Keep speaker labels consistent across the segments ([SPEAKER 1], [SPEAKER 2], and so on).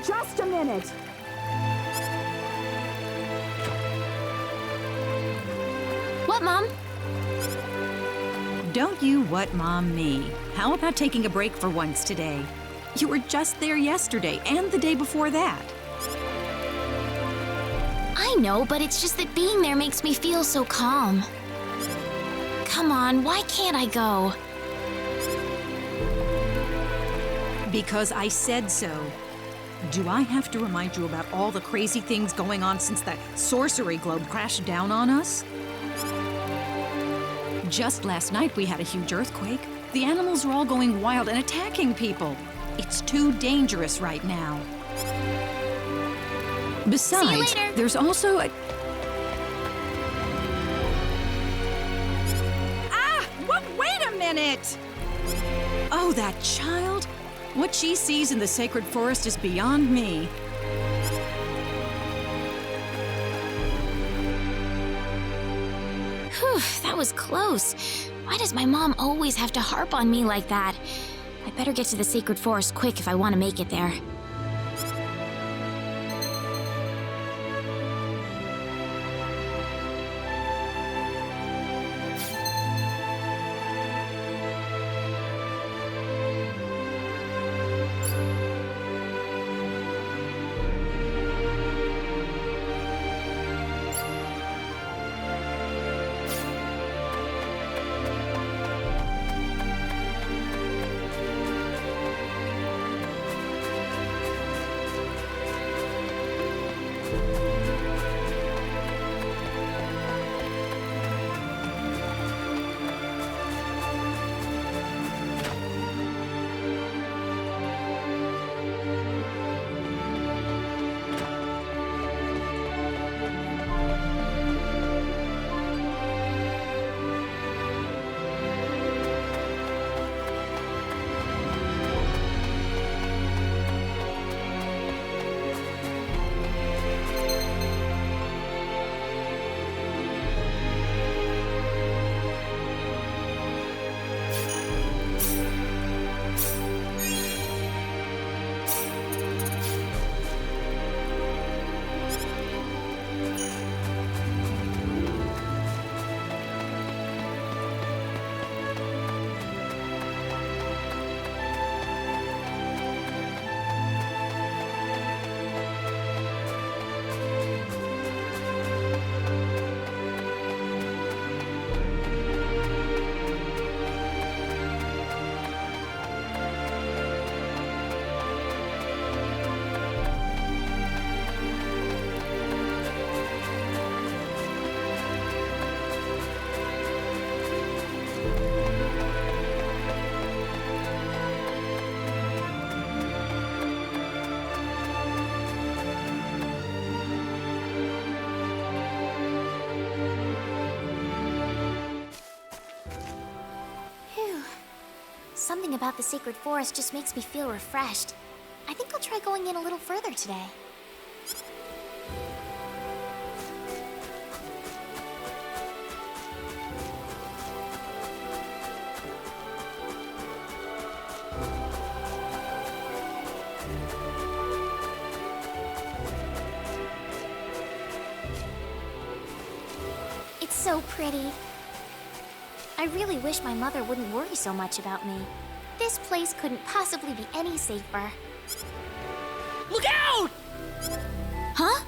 [SPEAKER 1] just a minute.
[SPEAKER 2] What, Mom?
[SPEAKER 3] Don't you what Mom me. How about taking a break for once today? You were just there yesterday and the day before that.
[SPEAKER 2] I know, but it's just that being there makes me feel so calm. Come on, why can't I go?
[SPEAKER 3] Because I said so. Do I have to remind you about all the crazy things going on since the sorcery globe crashed down on us? Just last night we had a huge earthquake. The animals are all going wild and attacking people. It's too dangerous right now. Besides,
[SPEAKER 2] See you later.
[SPEAKER 3] there's also a... Wait a minute! Oh, that child? What she sees in the sacred forest is beyond me.
[SPEAKER 2] Whew, that was close. Why does my mom always have to harp on me like that? I better get to the sacred forest quick if I want to make it there. Something about the sacred forest just makes me feel refreshed. I think I'll try going in a little further today. It's so pretty. I really wish my mother wouldn't worry so much about me. This place couldn't possibly be any safer.
[SPEAKER 4] Look out!
[SPEAKER 2] Huh?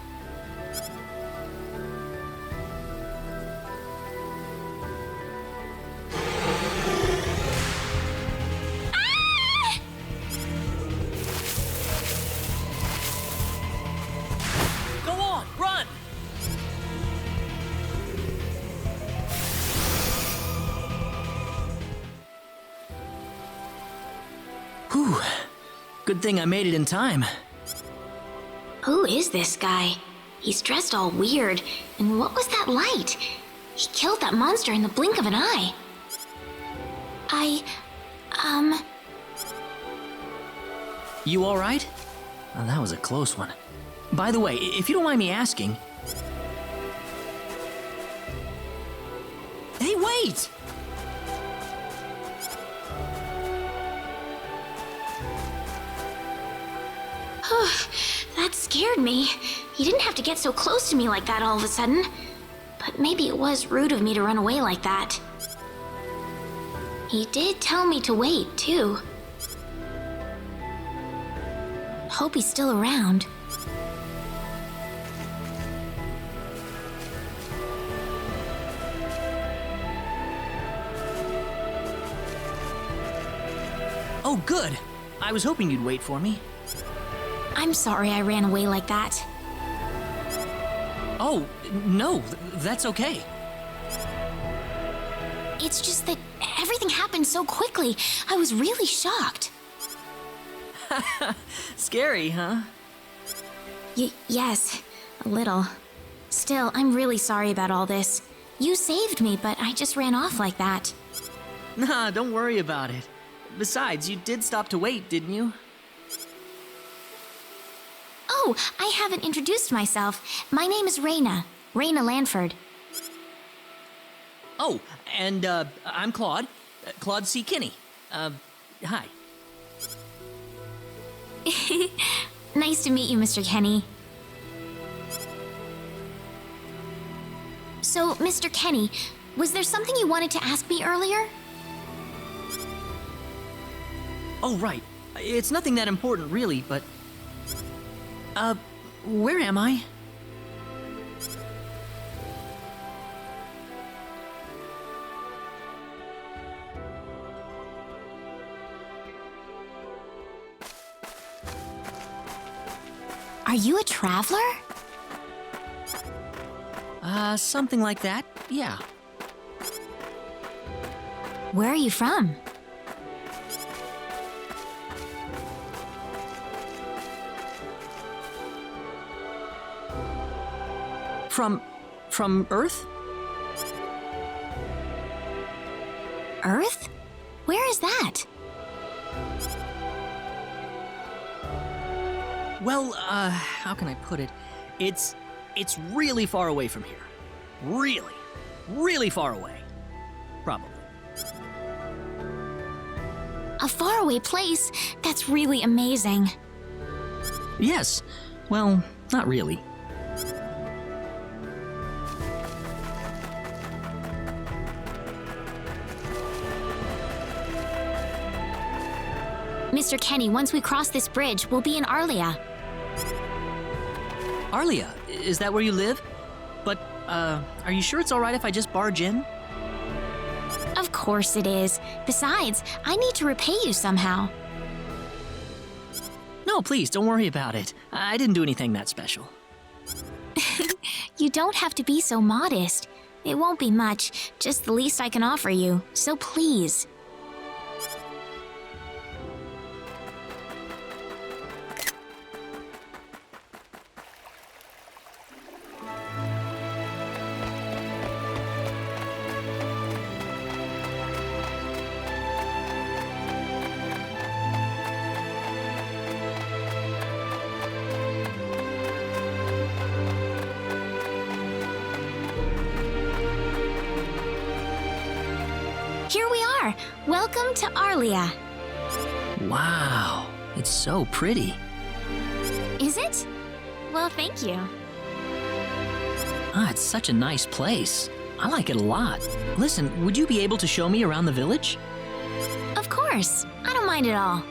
[SPEAKER 2] Ah!
[SPEAKER 4] Go on, run! Whew. Good thing I made it in time.
[SPEAKER 2] Who is this guy? He's dressed all weird. And what was that light? He killed that monster in the blink of an eye.
[SPEAKER 4] You all right? Oh, that was a close one. By the way, if you don't mind me asking... Hey, wait!
[SPEAKER 2] That scared me. He didn't have to get so close to me like that all of a sudden. But maybe it was rude of me to run away like that. He did tell me to wait, too. Hope he's still around.
[SPEAKER 4] Oh, good. I was hoping you'd wait for me.
[SPEAKER 2] I'm sorry I ran away like that.
[SPEAKER 4] Oh, no, that's okay.
[SPEAKER 2] It's just that everything happened so quickly. I was really shocked.
[SPEAKER 4] Scary, huh?
[SPEAKER 2] Yes, a little. Still, I'm really sorry about all this. You saved me, but I just ran off like that.
[SPEAKER 4] Nah, don't worry about it. Besides, you did stop to wait, didn't you?
[SPEAKER 2] Oh, I haven't introduced myself. My name is Raina. Raina Lanford.
[SPEAKER 4] Oh, and, I'm Claude. Claude C. Kinney. Hi.
[SPEAKER 2] Nice to meet you, Mr. Kenny. So, Mr. Kenny, was there something you wanted to ask me earlier?
[SPEAKER 4] Oh, right. It's nothing that important, really, but... where am I?
[SPEAKER 2] Are you a traveler?
[SPEAKER 4] Something like that, yeah.
[SPEAKER 2] Where are you from?
[SPEAKER 4] From Earth?
[SPEAKER 2] Earth? Where is that?
[SPEAKER 4] Well, how can I put it? It's really far away from here. Really, really far away. Probably.
[SPEAKER 2] A faraway place? That's really amazing.
[SPEAKER 4] Yes. Well, not really.
[SPEAKER 2] Mr. Kenny, once we cross this bridge, we'll be in Arlia.
[SPEAKER 4] Arlia, is that where you live? But, are you sure it's alright if I just barge in?
[SPEAKER 2] Of course it is. Besides, I need to repay you somehow.
[SPEAKER 4] No, please, don't worry about it. I didn't do anything that special.
[SPEAKER 2] You don't have to be so modest. It won't be much, just the least I can offer you, so please. Here we are! Welcome to Arlia.
[SPEAKER 4] Wow, it's so pretty.
[SPEAKER 2] Is it? Well, thank you.
[SPEAKER 4] Ah, it's such a nice place. I like it a lot. Listen, would you be able to show me around the village?
[SPEAKER 2] Of course. I don't mind at all.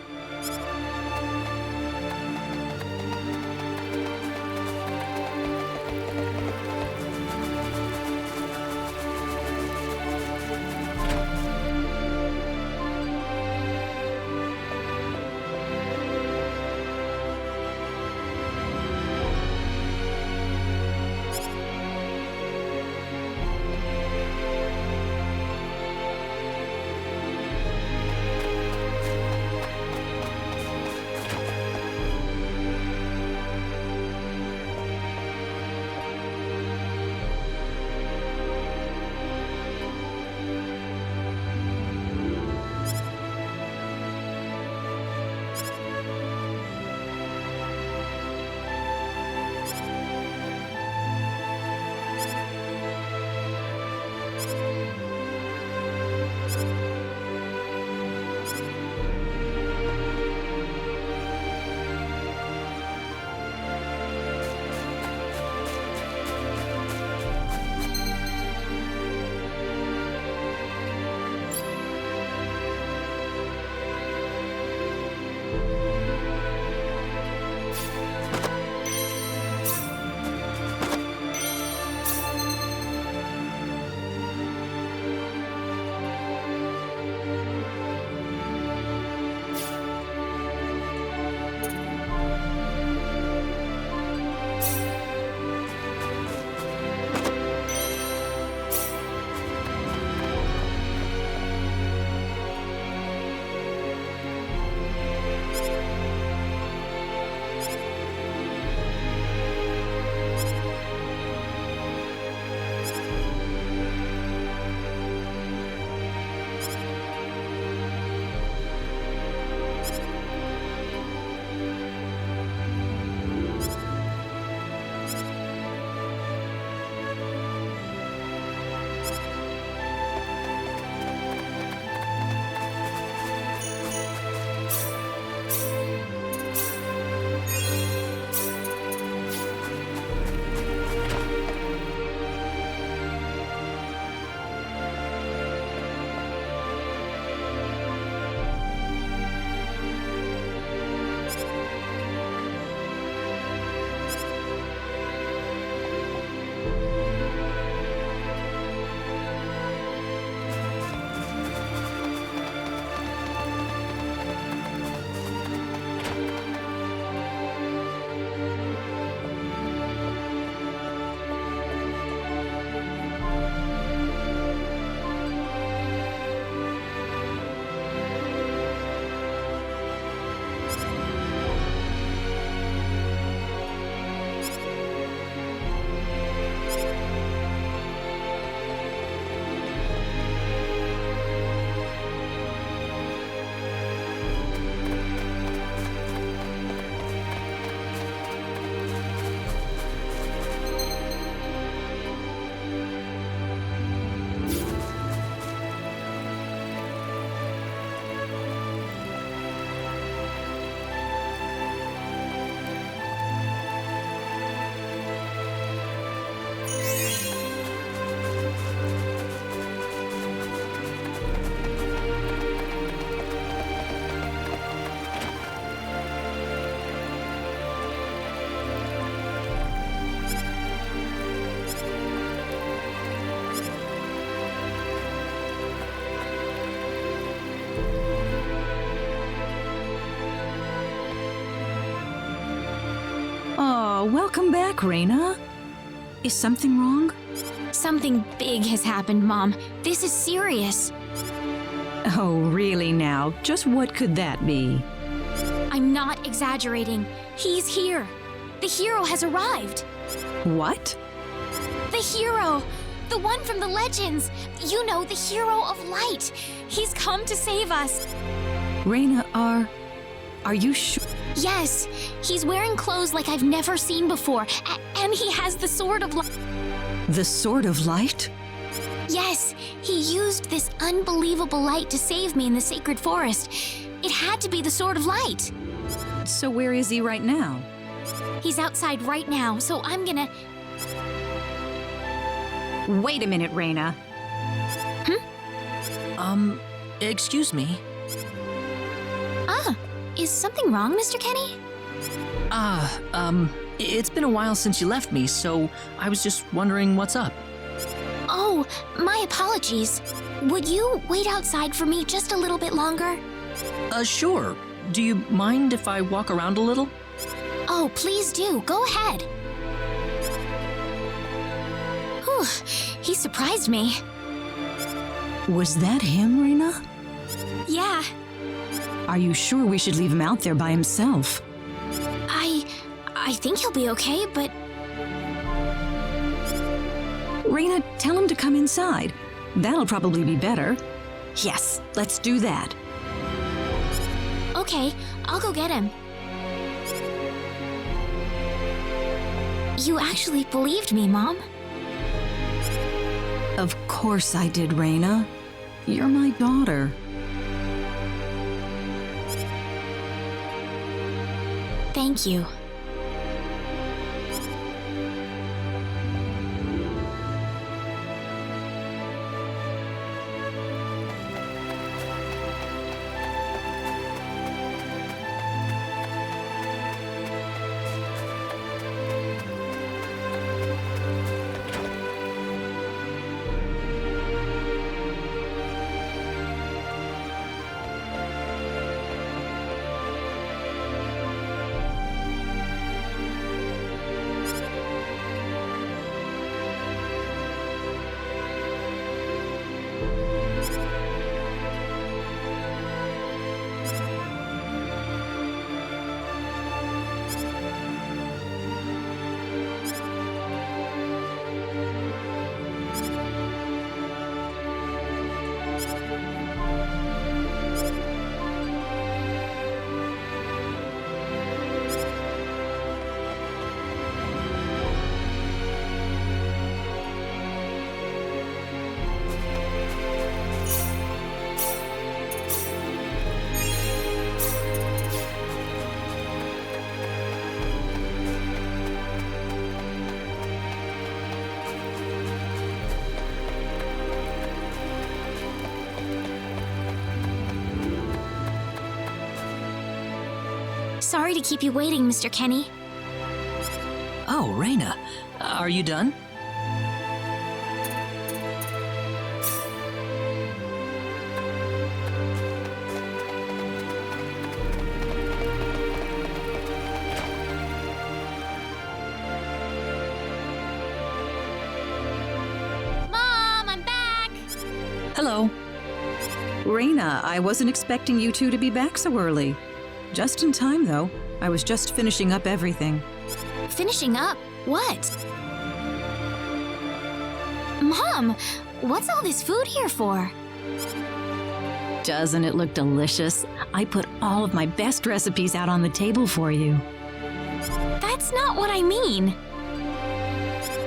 [SPEAKER 3] Welcome back, Reina. Is something wrong?
[SPEAKER 2] Something big has happened, Mom. This is serious.
[SPEAKER 3] Oh, really now? Just what could that be?
[SPEAKER 2] I'm not exaggerating. He's here. The hero has arrived.
[SPEAKER 3] What?
[SPEAKER 2] The hero! The one from the legends! You know, the hero of light! He's come to save us!
[SPEAKER 3] Reina, are you sure?
[SPEAKER 2] Yes, he's wearing clothes like I've never seen before, and he has the sword of light.
[SPEAKER 3] The Sword of Light?
[SPEAKER 2] Yes, he used this unbelievable light to save me in the sacred forest. It had to be the sword of light.
[SPEAKER 3] So where is he right now?
[SPEAKER 2] He's outside right now, so I'm gonna...
[SPEAKER 3] Wait a minute, Reina.
[SPEAKER 4] Excuse me.
[SPEAKER 2] Is something wrong, Mr. Kenny?
[SPEAKER 4] It's been a while since you left me, so I was just wondering what's up.
[SPEAKER 2] Oh, my apologies. Would you wait outside for me just a little bit longer?
[SPEAKER 4] Sure. Do you mind if I walk around a little?
[SPEAKER 2] Oh, please do. Go ahead. Whew, he surprised me.
[SPEAKER 3] Was that him, Reina?
[SPEAKER 2] Yeah,
[SPEAKER 3] Are you sure we should leave him out there by himself?
[SPEAKER 2] I think he'll be okay, but
[SPEAKER 3] Reina, tell him to come inside. That'll probably be better. Yes, let's do that.
[SPEAKER 2] okay, I'll go get him. You actually believed me, Mom.
[SPEAKER 3] Of course I did, Reina. You're my daughter.
[SPEAKER 2] Thank you. Sorry to keep you waiting, Mr. Kenny.
[SPEAKER 4] Oh, Reina, are you done?
[SPEAKER 2] Mom, I'm back!
[SPEAKER 4] Hello.
[SPEAKER 3] Reina, I wasn't expecting you two to be back so early. Just in time, though. I was just finishing up everything.
[SPEAKER 2] Finishing up? What? Mom, what's all this food here for?
[SPEAKER 3] Doesn't it look delicious? I put all of my best recipes out on the table for you.
[SPEAKER 2] That's not what I mean.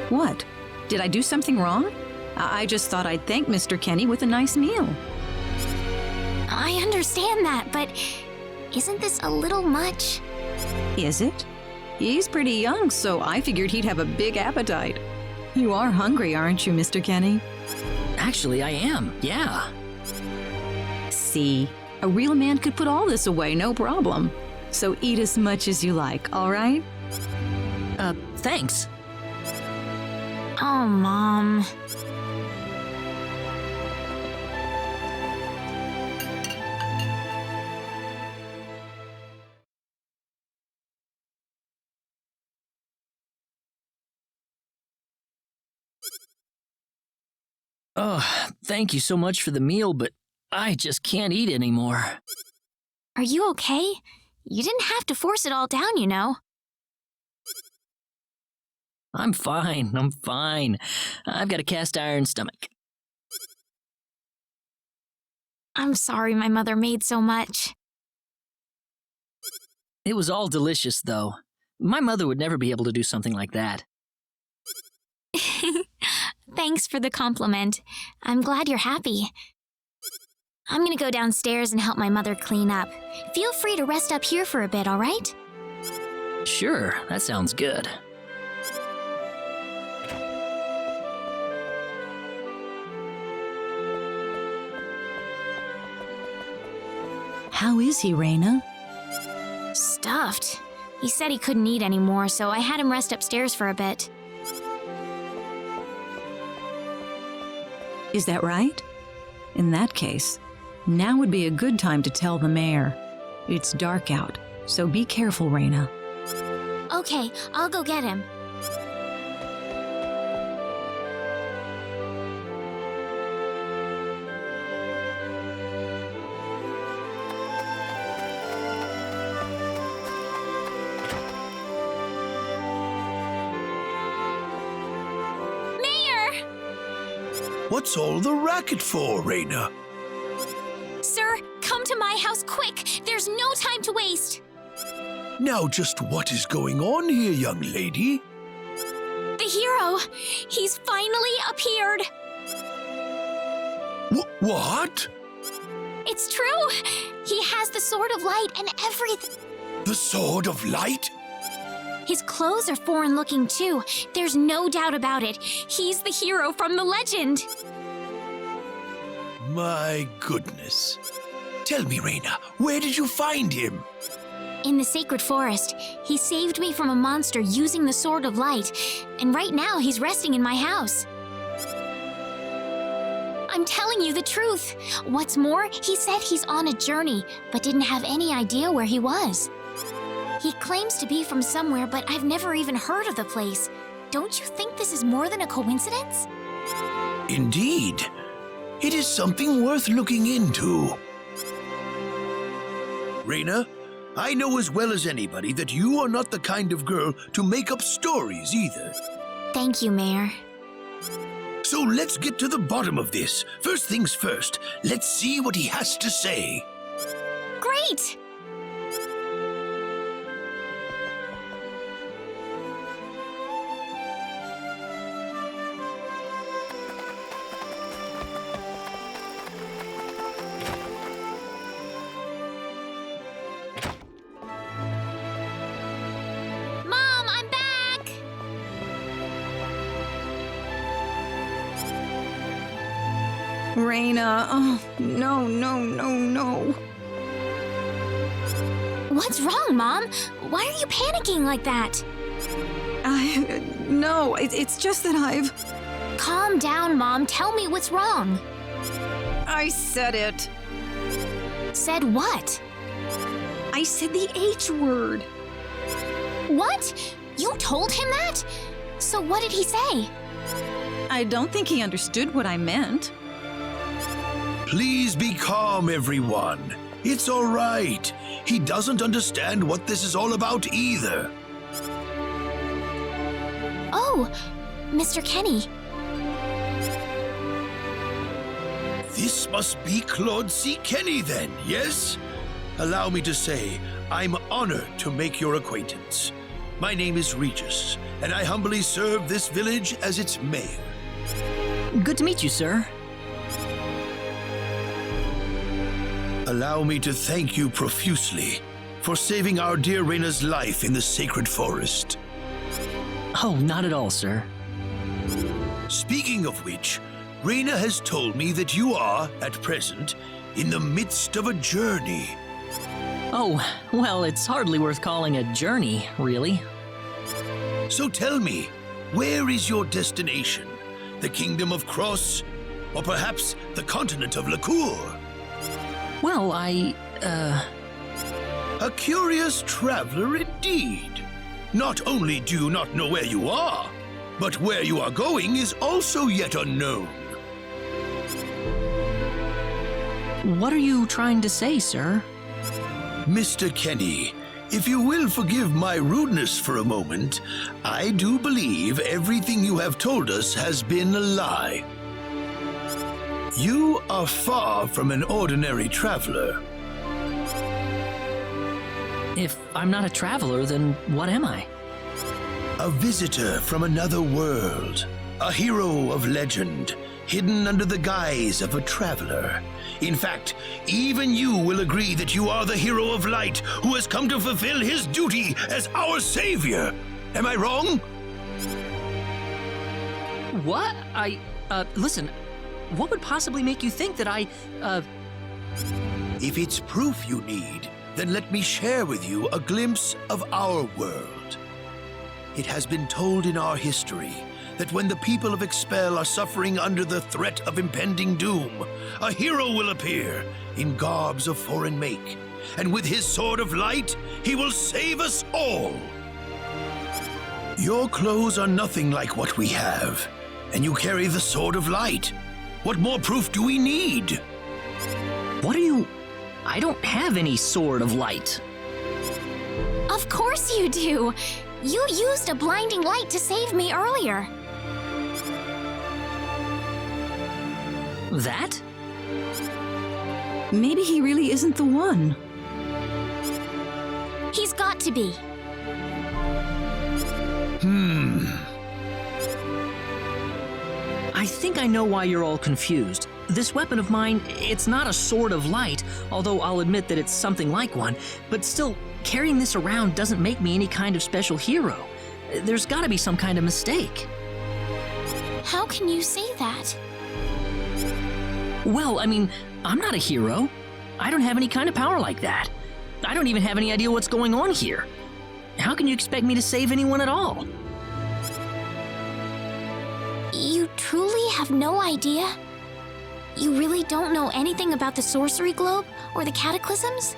[SPEAKER 3] What? Did I do something wrong? I just thought I'd thank Mr. Kenny with a nice meal.
[SPEAKER 2] I understand that, but isn't this a little much?
[SPEAKER 3] Is it? He's pretty young, so I figured he'd have a big appetite. You are hungry, aren't you, Mr. Kenny?
[SPEAKER 4] Actually, I am, yeah.
[SPEAKER 3] See, a real man could put all this away, no problem. So eat as much as you like, all right?
[SPEAKER 4] Thanks.
[SPEAKER 2] Oh, Mom.
[SPEAKER 4] Oh, thank you so much for the meal, but I just can't eat anymore.
[SPEAKER 2] Are you okay? You didn't have to force it all down, you know.
[SPEAKER 4] I'm fine. I've got a cast iron stomach.
[SPEAKER 2] I'm sorry my mother made so much.
[SPEAKER 4] It was all delicious, though. My mother would never be able to do something like that.
[SPEAKER 2] Thanks for the compliment. I'm glad you're happy. I'm gonna go downstairs and help my mother clean up. Feel free to rest up here for a bit, all right?
[SPEAKER 4] Sure, that sounds good.
[SPEAKER 3] How is he, Raina?
[SPEAKER 2] Stuffed. He said he couldn't eat anymore, so I had him rest upstairs for a bit.
[SPEAKER 3] Is that right? In that case, now would be a good time to tell the mayor. It's dark out, so be careful, Raina.
[SPEAKER 2] Okay, I'll go get him.
[SPEAKER 1] What's all the racket for, Raina?
[SPEAKER 2] Sir, come to my house quick! There's no time to waste!
[SPEAKER 1] Now just what is going on here, young lady?
[SPEAKER 2] The hero! He's finally appeared!
[SPEAKER 1] What?
[SPEAKER 2] It's true! He has the Sword of Light and everything.
[SPEAKER 1] The Sword of Light?
[SPEAKER 2] His clothes are foreign-looking too. There's no doubt about it. He's the hero from the legend.
[SPEAKER 1] My goodness. Tell me, Raina, where did you find him?
[SPEAKER 2] In the sacred forest. He saved me from a monster using the Sword of Light, and right now he's resting in my house. I'm telling you the truth. What's more, he said he's on a journey, but didn't have any idea where he was. He claims to be from somewhere, but I've never even heard of the place. Don't you think this is more than a coincidence?
[SPEAKER 1] Indeed. It is something worth looking into. Raina, I know as well as anybody that you are not the kind of girl to make up stories either.
[SPEAKER 2] Thank you, Mayor.
[SPEAKER 1] So let's get to the bottom of this. First things first, let's see what he has to say.
[SPEAKER 2] Great! Mom, I'm back!
[SPEAKER 3] Raina, oh, no.
[SPEAKER 2] What's wrong, Mom? Why are you panicking like that?
[SPEAKER 3] No, it's just that I've...
[SPEAKER 2] Calm down, Mom. Tell me what's wrong.
[SPEAKER 3] I said it.
[SPEAKER 2] Said what?
[SPEAKER 3] I said the H word.
[SPEAKER 2] What? You told him that? So what did he say?
[SPEAKER 3] I don't think he understood what I meant.
[SPEAKER 1] Please be calm, everyone. It's all right. He doesn't understand what this is all about either.
[SPEAKER 2] Oh, Mr. Kenny.
[SPEAKER 1] This must be Claude C. Kenny then, yes? Allow me to say, I'm honored to make your acquaintance. My name is Regis, and I humbly serve this village as its mayor.
[SPEAKER 4] Good to meet you, sir.
[SPEAKER 1] Allow me to thank you profusely for saving our dear Raina's life in the sacred forest.
[SPEAKER 4] Oh, not at all, sir.
[SPEAKER 1] Speaking of which, Raina has told me that you are, at present, in the midst of a journey.
[SPEAKER 4] Oh, well, it's hardly worth calling a journey, really.
[SPEAKER 1] So tell me, where is your destination? The Kingdom of Cross? Or perhaps the continent of Lacour?
[SPEAKER 4] Well,
[SPEAKER 1] A curious traveler indeed. Not only do you not know where you are, but where you are going is also yet unknown.
[SPEAKER 4] What are you trying to say, sir?
[SPEAKER 1] Mr. Kenny, if you will forgive my rudeness for a moment, I do believe everything you have told us has been a lie. You are far from an ordinary traveler.
[SPEAKER 4] If I'm not a traveler, then what am I?
[SPEAKER 1] A visitor from another world. A hero of legend, hidden under the guise of a traveler. In fact, even you will agree that you are the hero of light who has come to fulfill his duty as our savior. Am I wrong?
[SPEAKER 4] What? Listen, what would possibly make you think that
[SPEAKER 1] If it's proof you need, then let me share with you a glimpse of our world. It has been told in our history that when the people of Expel are suffering under the threat of impending doom, a hero will appear in garbs of foreign make, and with his sword of light, he will save us all. Your clothes are nothing like what we have, and you carry the sword of light. What more proof do we need?
[SPEAKER 4] what are you... I don't have any sword of light.
[SPEAKER 2] Of course you do! You used a blinding light to save me earlier.
[SPEAKER 4] That?
[SPEAKER 3] Maybe he really isn't the one.
[SPEAKER 2] He's got to be.
[SPEAKER 4] I think I know why you're all confused. This weapon of mine, it's not a sword of light, although I'll admit that it's something like one, but still, carrying this around doesn't make me any kind of special hero. There's gotta be some kind of mistake.
[SPEAKER 2] How can you say that?
[SPEAKER 4] Well, I mean, I'm not a hero. I don't have any kind of power like that. I don't even have any idea what's going on here. How can you expect me to save anyone at all?
[SPEAKER 2] You truly have no idea? You really don't know anything about the sorcery globe or the cataclysms?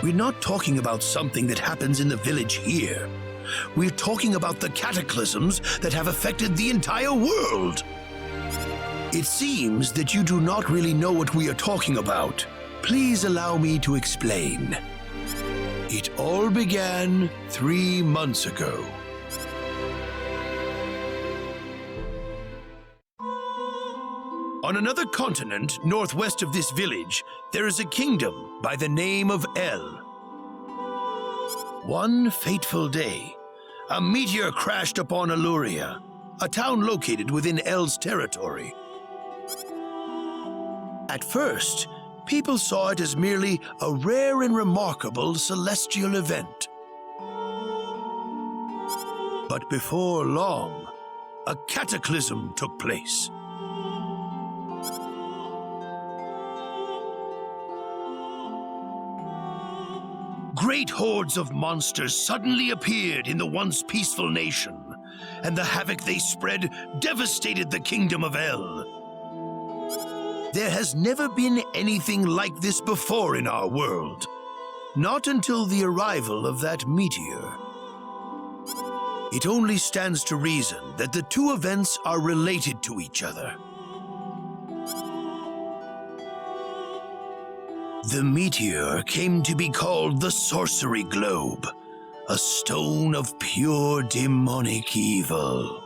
[SPEAKER 1] We're not talking about something that happens in the village here. We're talking about the cataclysms that have affected the entire world. It seems that you do not really know what we are talking about. Please allow me to explain. It all began 3 months ago. On another continent, northwest of this village, there is a kingdom by the name of El. One fateful day, a meteor crashed upon Aluria, a town located within El's territory. At first, people saw it as merely a rare and remarkable celestial event. But before long, a cataclysm took place. Great hordes of monsters suddenly appeared in the once peaceful nation, and the havoc they spread devastated the kingdom of El. There has never been anything like this before in our world, not until the arrival of that meteor. It only stands to reason that the two events are related to each other. The meteor came to be called the Sorcery Globe, a stone of pure demonic evil.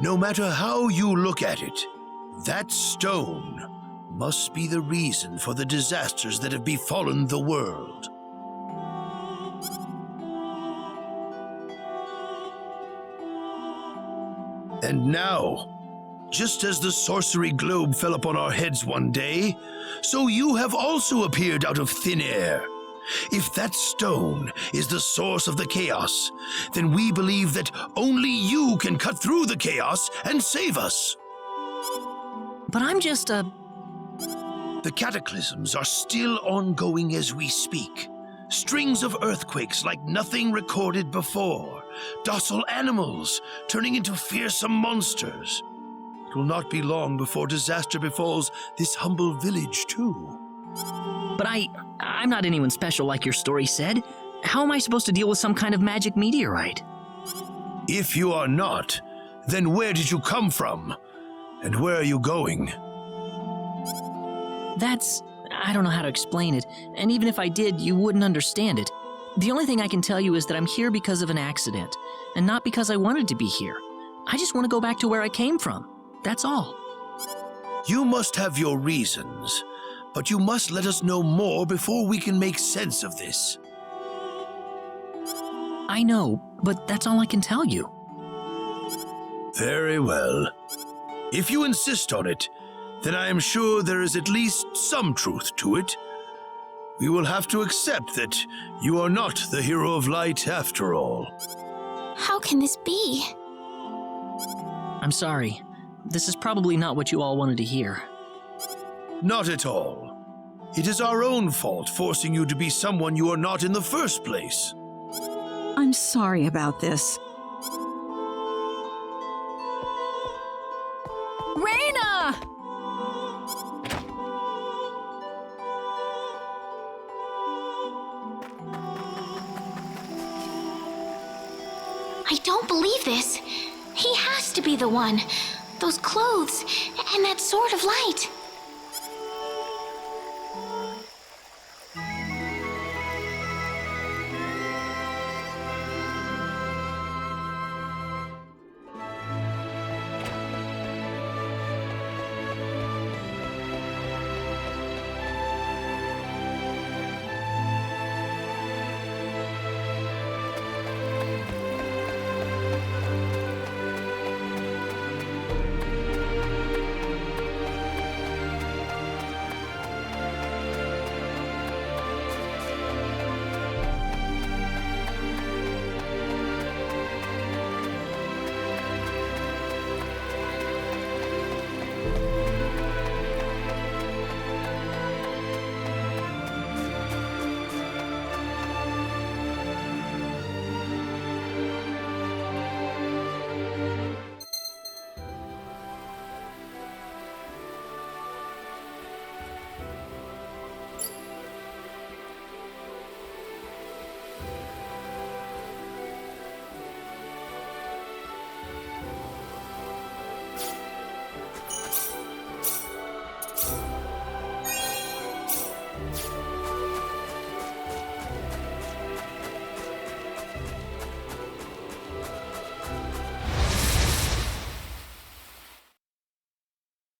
[SPEAKER 1] No matter how you look at it, that stone must be the reason for the disasters that have befallen the world. And now, just as the sorcery globe fell upon our heads one day, so you have also appeared out of thin air. If that stone is the source of the chaos, then we believe that only you can cut through the chaos and save us.
[SPEAKER 4] But I'm just a...
[SPEAKER 1] The cataclysms are still ongoing as we speak. Strings of earthquakes like nothing recorded before. Docile animals turning into fearsome monsters. It will not be long before disaster befalls this humble village, too.
[SPEAKER 4] But I'm not anyone special like your story said. How am I supposed to deal with some kind of magic meteorite?
[SPEAKER 1] If you are not, then where did you come from? And where are you going?
[SPEAKER 4] I don't know how to explain it, and even if I did, you wouldn't understand it. The only thing I can tell you is that I'm here because of an accident, and not because I wanted to be here. I just want to go back to where I came from. That's all.
[SPEAKER 1] You must have your reasons, but you must let us know more before we can make sense of this.
[SPEAKER 4] I know, but that's all I can tell you.
[SPEAKER 1] Very well. If you insist on it, then I am sure there is at least some truth to it. We will have to accept that you are not the hero of light after all.
[SPEAKER 2] How can this be?
[SPEAKER 4] I'm sorry. This is probably not what you all wanted to hear.
[SPEAKER 1] Not at all. It is our own fault forcing you to be someone you are not in the first place.
[SPEAKER 3] I'm sorry about this. Raina!
[SPEAKER 2] I don't believe this. He has to be the one. Those clothes and that sword of light.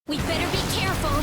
[SPEAKER 2] We better be careful.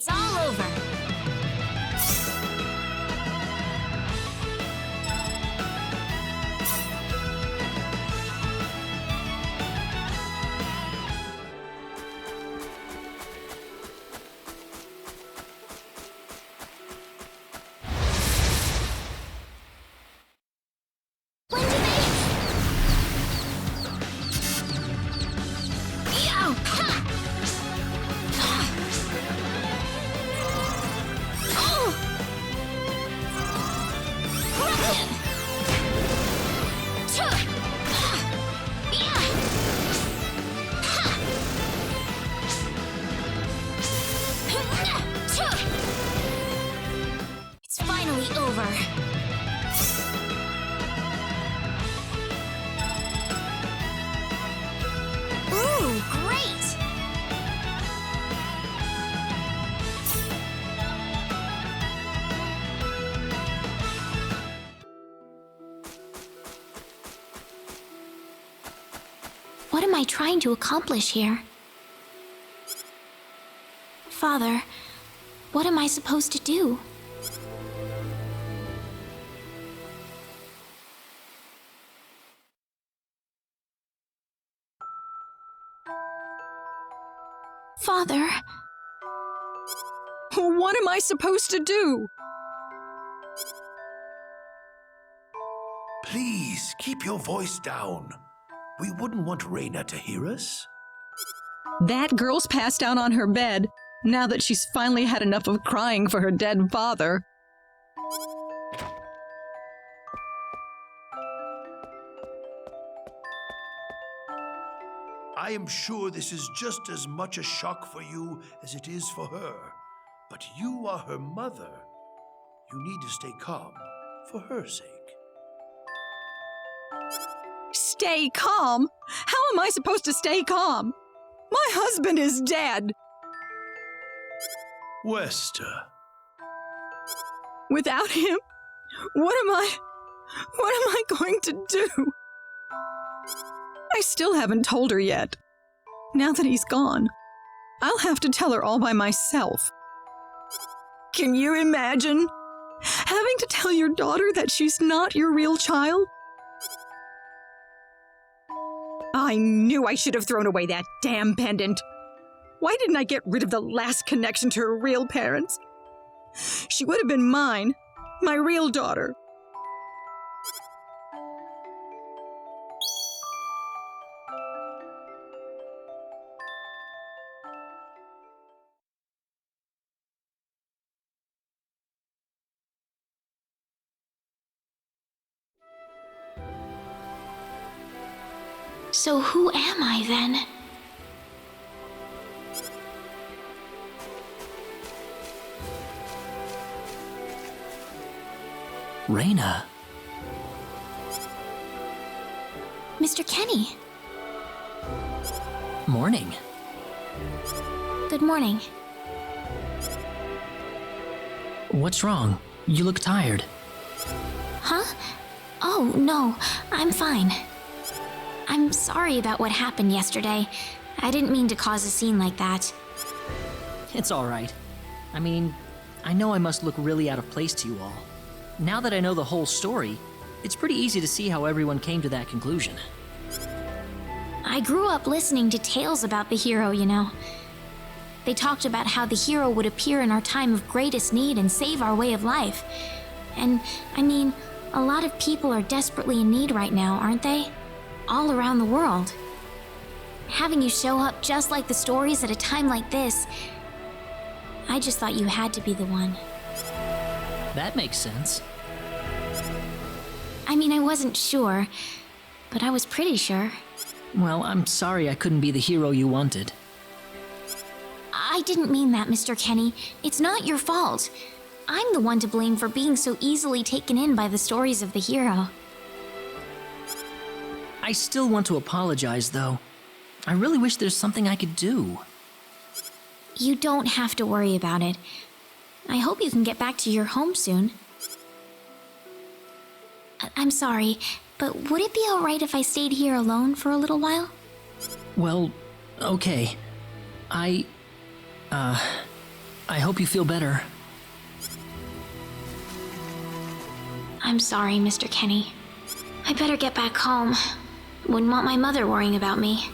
[SPEAKER 2] It's all over. When did they... Yow! Ha! Oh! Run! Tuh! Yeah! Ha! Tuh! It's finally over. Ooh, great! What am I trying to accomplish here? Father, what am I supposed to do? Father,
[SPEAKER 3] What am I supposed to do?
[SPEAKER 1] Please keep your voice down. We wouldn't want Raina to hear us.
[SPEAKER 3] That girl's passed out on her bed, now that she's finally had enough of crying for her dead father.
[SPEAKER 1] I am sure this is just as much a shock for you as it is for her. But you are her mother. You need to stay calm for her sake.
[SPEAKER 3] Stay calm? How am I supposed to stay calm? My husband is dead.
[SPEAKER 1] Wester,
[SPEAKER 3] Without him, what am I going to do? I still haven't told her yet. Now that he's gone, I'll have to tell her all by myself. Can you imagine having to tell your daughter that she's not your real child? I knew I should have thrown away that damn pendant. Why didn't I get rid of the last connection to her real parents? She would have been mine, my real daughter.
[SPEAKER 2] so who am I then?
[SPEAKER 4] Raina.
[SPEAKER 2] Mr. Kenny.
[SPEAKER 4] Morning.
[SPEAKER 2] Good morning.
[SPEAKER 4] What's wrong? You look tired.
[SPEAKER 2] Huh? Oh, no, I'm fine. I'm sorry about what happened yesterday. I didn't mean to cause a scene like that.
[SPEAKER 4] It's all right. I mean, I know I must look really out of place to you all. Now that I know the whole story, it's pretty easy to see how everyone came to that conclusion.
[SPEAKER 2] I grew up listening to tales about the hero, you know. They talked about how the hero would appear in our time of greatest need and save our way of life. And, I mean, a lot of people are desperately in need right now, aren't they? All around the world. Having you show up just like the stories at a time like this, I just thought you had to be the one.
[SPEAKER 4] That makes sense.
[SPEAKER 2] I mean, I wasn't sure, but I was pretty sure.
[SPEAKER 4] Well, I'm sorry I couldn't be the hero you wanted.
[SPEAKER 2] I didn't mean that, Mr. Kenny. It's not your fault. I'm the one to blame for being so easily taken in by the stories of the hero.
[SPEAKER 4] I still want to apologize, though. I really wish there's something I could do.
[SPEAKER 2] You don't have to worry about it. I hope you can get back to your home soon. I'm sorry, but would it be alright if I stayed here alone for a little while?
[SPEAKER 4] Well, okay. I hope you feel better.
[SPEAKER 2] I'm sorry, Mr. Kenny. I better get back home. Wouldn't want my mother worrying about me.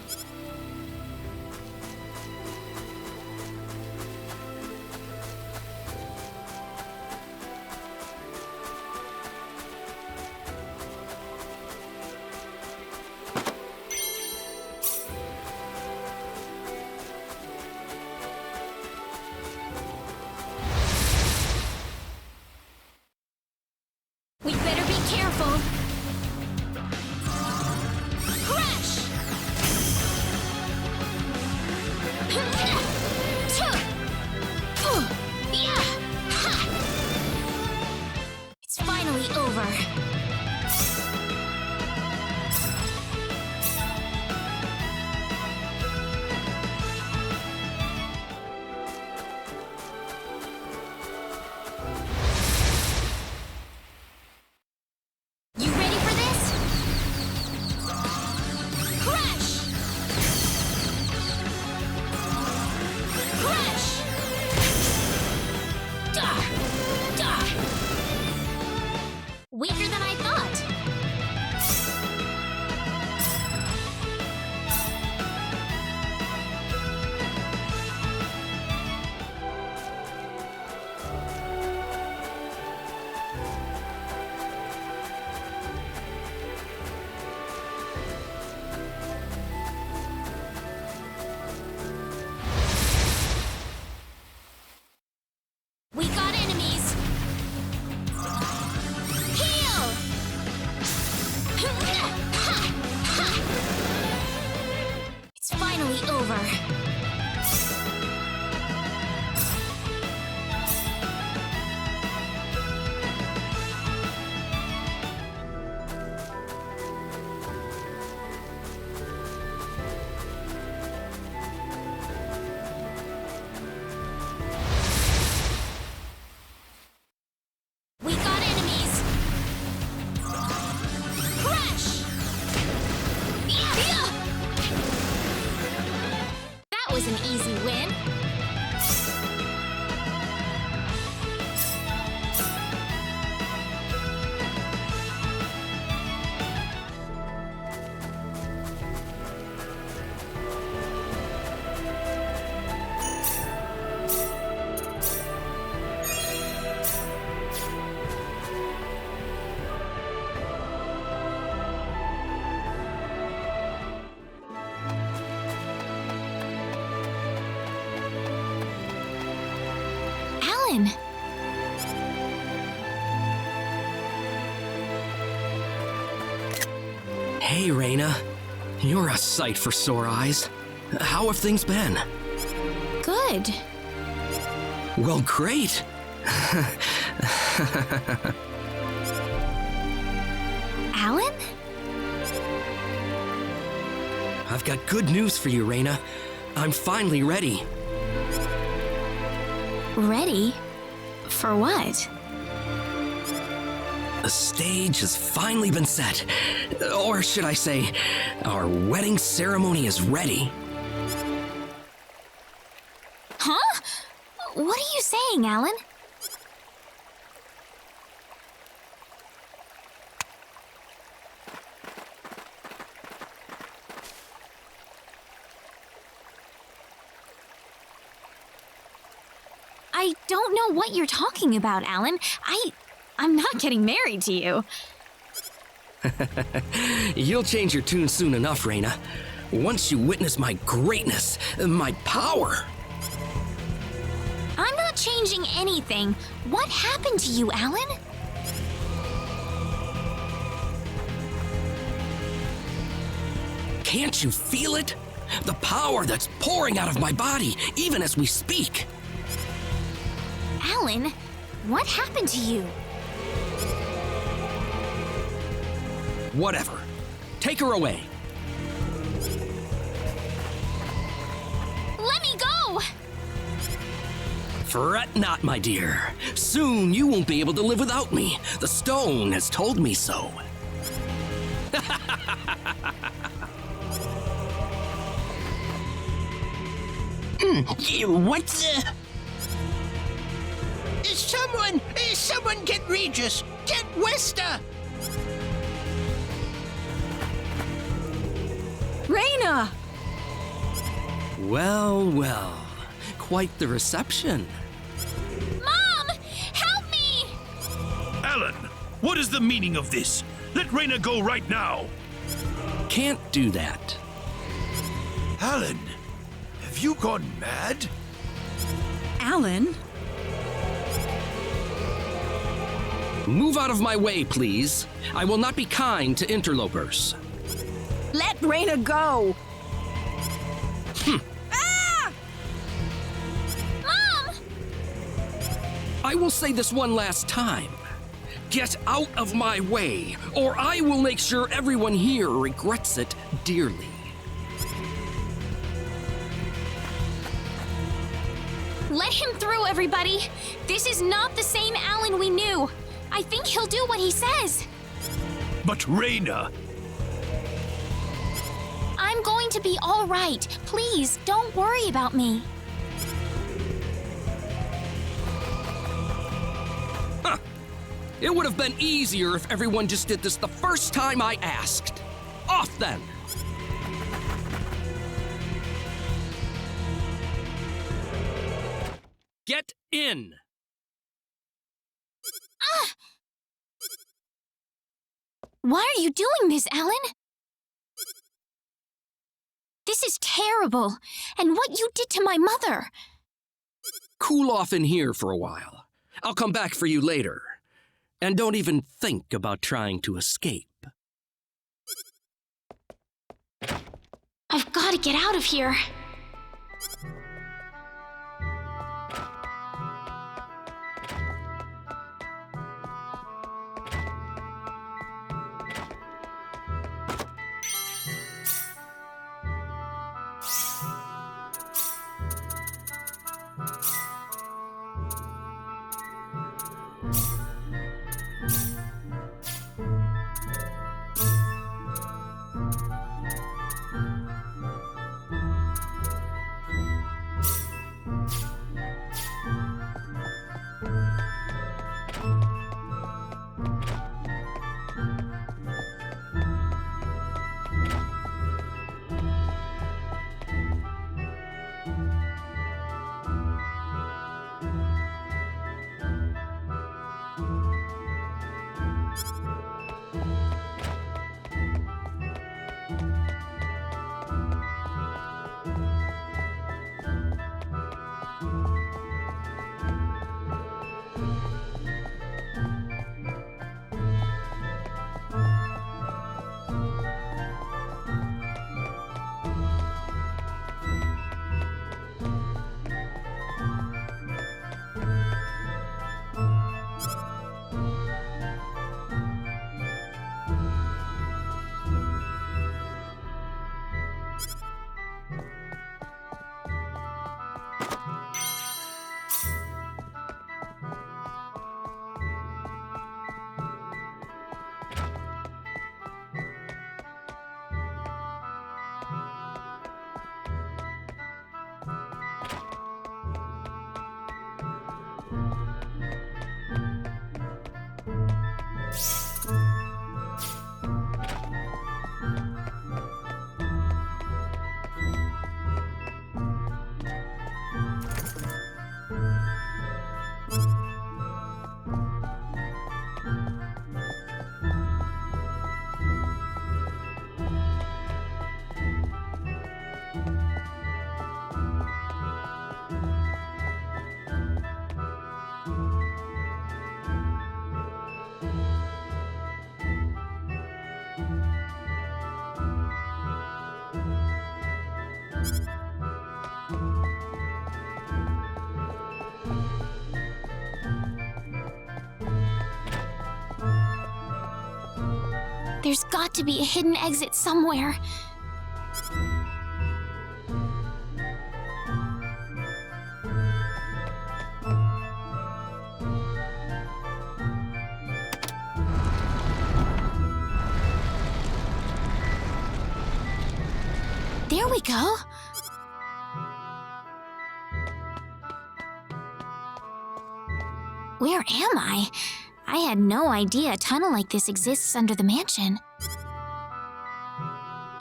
[SPEAKER 2] We better be careful. Crash! It's finally over. You ready for this? Crash! Crash! Weaker than I thought. We got enemies. Heal! It's finally over. We got enemies. Crash! That was an easy win. Alan!
[SPEAKER 5] Hey, Reina. You're a sight for sore eyes. How have things been?
[SPEAKER 2] Good.
[SPEAKER 5] Well, great.
[SPEAKER 2] Alan?
[SPEAKER 5] I've got good news for you, Reina. I'm finally ready.
[SPEAKER 2] Ready? For what?
[SPEAKER 5] The stage has finally been set. Or should I say, our wedding ceremony is ready.
[SPEAKER 2] Huh? What are you saying, Alan? I don't know what you're talking about, Alan. I'm not getting married to you.
[SPEAKER 5] You'll change your tune soon enough, Reina. Once you witness my greatness, my power.
[SPEAKER 2] I'm not changing anything. What happened to you, Alan?
[SPEAKER 5] Can't you feel it? The power that's pouring out of my body, even as we speak.
[SPEAKER 2] Alan, what happened to you?
[SPEAKER 5] Whatever. Take her away.
[SPEAKER 2] Let me go!
[SPEAKER 5] Fret not, my dear. Soon you won't be able to live without me. The stone has told me so.
[SPEAKER 6] What's
[SPEAKER 1] Someone get Regis! Get Westa!
[SPEAKER 3] Raina!
[SPEAKER 5] Well, well. Quite the reception.
[SPEAKER 2] Mom! Help me!
[SPEAKER 1] Alan, what is the meaning of this? Let Raina go right now!
[SPEAKER 5] Can't do that.
[SPEAKER 1] Alan, have you gone mad?
[SPEAKER 3] Alan?
[SPEAKER 5] Move out of my way, please. I will not be kind to interlopers.
[SPEAKER 3] Let Raina go!
[SPEAKER 2] Mom!
[SPEAKER 5] I will say this one last time. Get out of my way, or I will make sure everyone here regrets it dearly.
[SPEAKER 2] Let him through, everybody! This is not the same Alan we knew! I think he'll do what he says!
[SPEAKER 1] But Raina...
[SPEAKER 2] I'm going to be all right. Please, don't worry about me.
[SPEAKER 5] Huh. It would have been easier if everyone just did this the first time I asked. Off then! Get in!
[SPEAKER 2] Why are you doing this, Alan? This is terrible. And what you did to my mother.
[SPEAKER 5] Cool off in here for a while. I'll come back for you later. And don't even think about trying to escape.
[SPEAKER 2] I've got to get out of here. There's got to be a hidden exit somewhere. There we go. Where am I? I had no idea a tunnel like this exists under the mansion.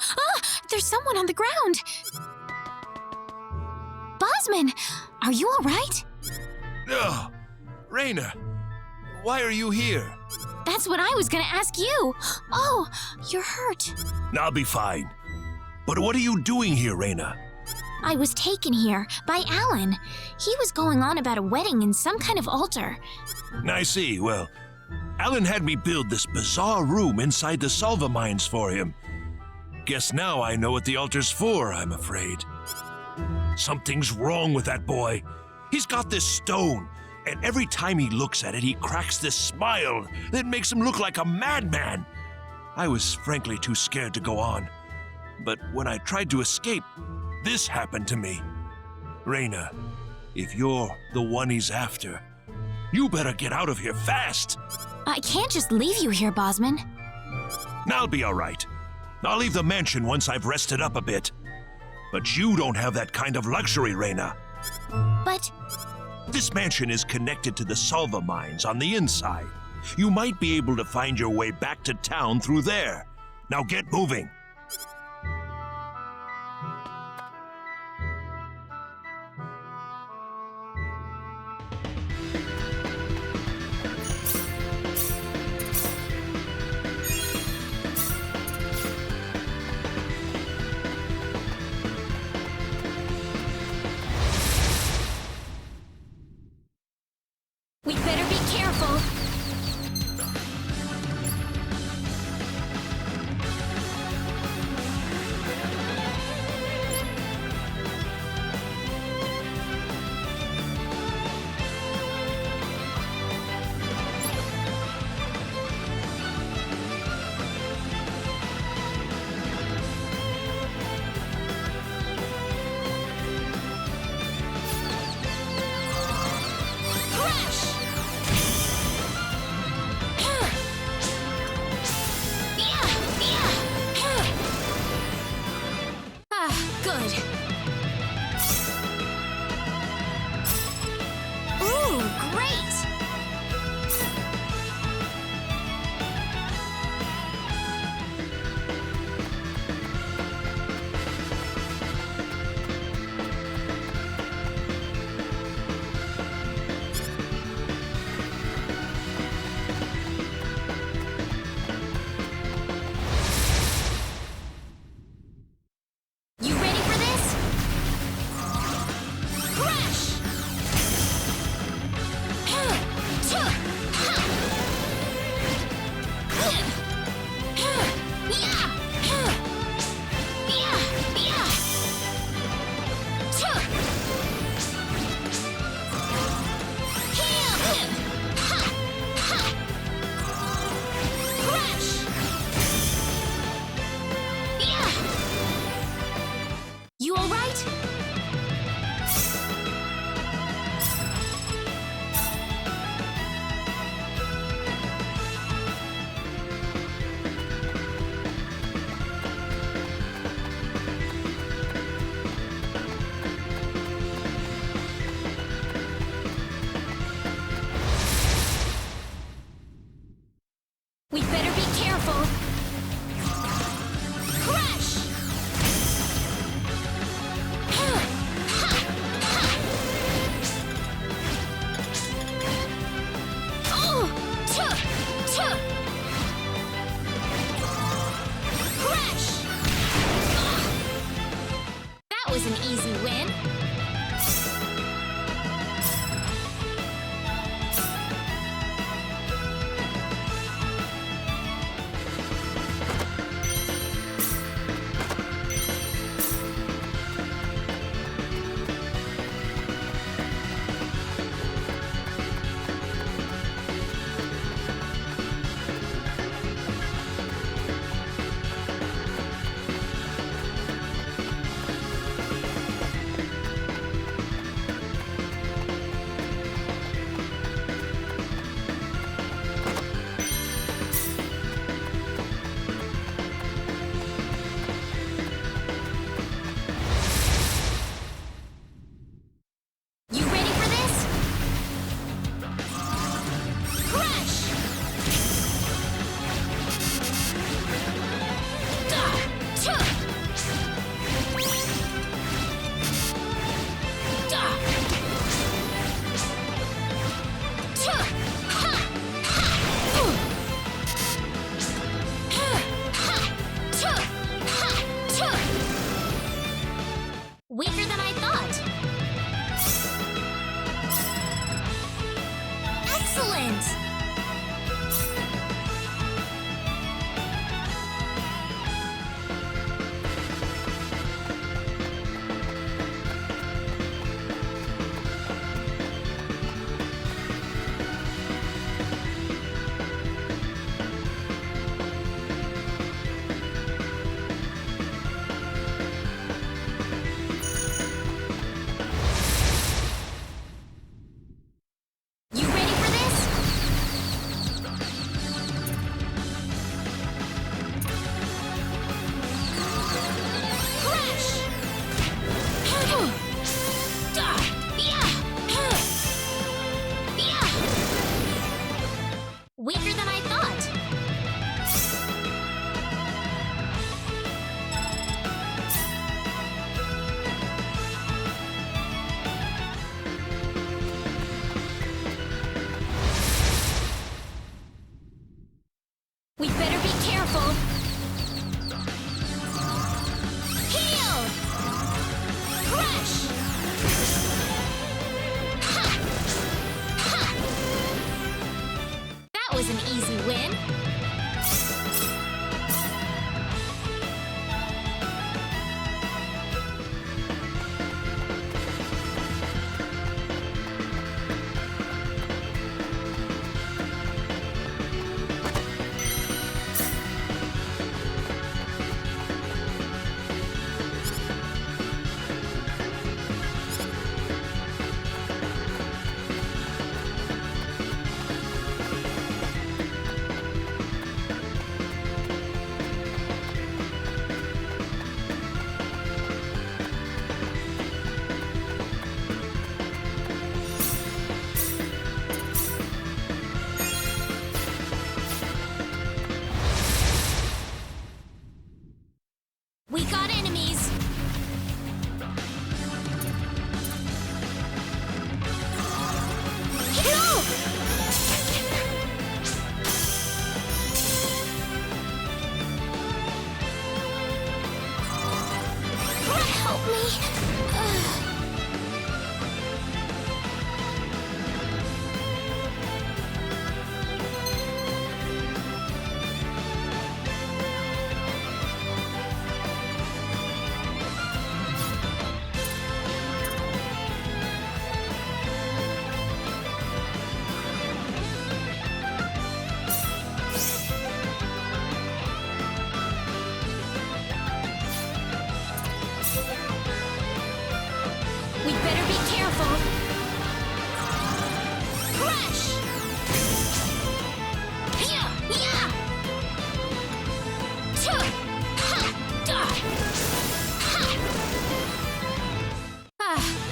[SPEAKER 2] Ah! There's someone on the ground! Bosman! Are you alright?
[SPEAKER 6] Ugh! Raina, why are you here?
[SPEAKER 2] That's what I was gonna ask you! Oh, you're hurt.
[SPEAKER 1] I'll be fine. But what are you doing here, Raina?
[SPEAKER 2] I was taken here by Alan. He was going on about a wedding in some kind of altar.
[SPEAKER 1] I see. Well, Alan had me build this bizarre room inside the Salva mines for him. Guess now I know what the altar's for, I'm afraid. Something's wrong with that boy. He's got this stone, and every time he looks at it, he cracks this smile that makes him look like a madman. I was frankly too scared to go on. But when I tried to escape, this happened to me. Raina, if you're the one he's after, you better get out of here fast.
[SPEAKER 2] I can't just leave you here, Bosman.
[SPEAKER 1] I'll be all right. I'll leave the mansion once I've rested up a bit. But you don't have that kind of luxury, Raina.
[SPEAKER 2] But
[SPEAKER 1] This mansion is connected to the Salva mines on the inside. You might be able to find your way back to town through there. Now get moving.
[SPEAKER 2] we better be careful. Good. Ooh, great! You ready for this? Crash! You all right? We better be careful. Crash!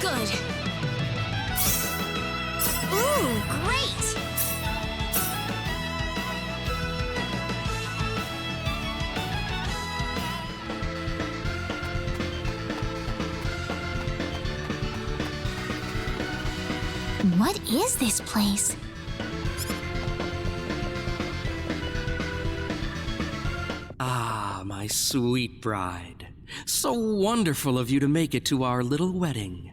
[SPEAKER 2] Good. Ooh, great! What is this place?
[SPEAKER 5] Ah, my sweet bride. So wonderful of you to make it to our little wedding.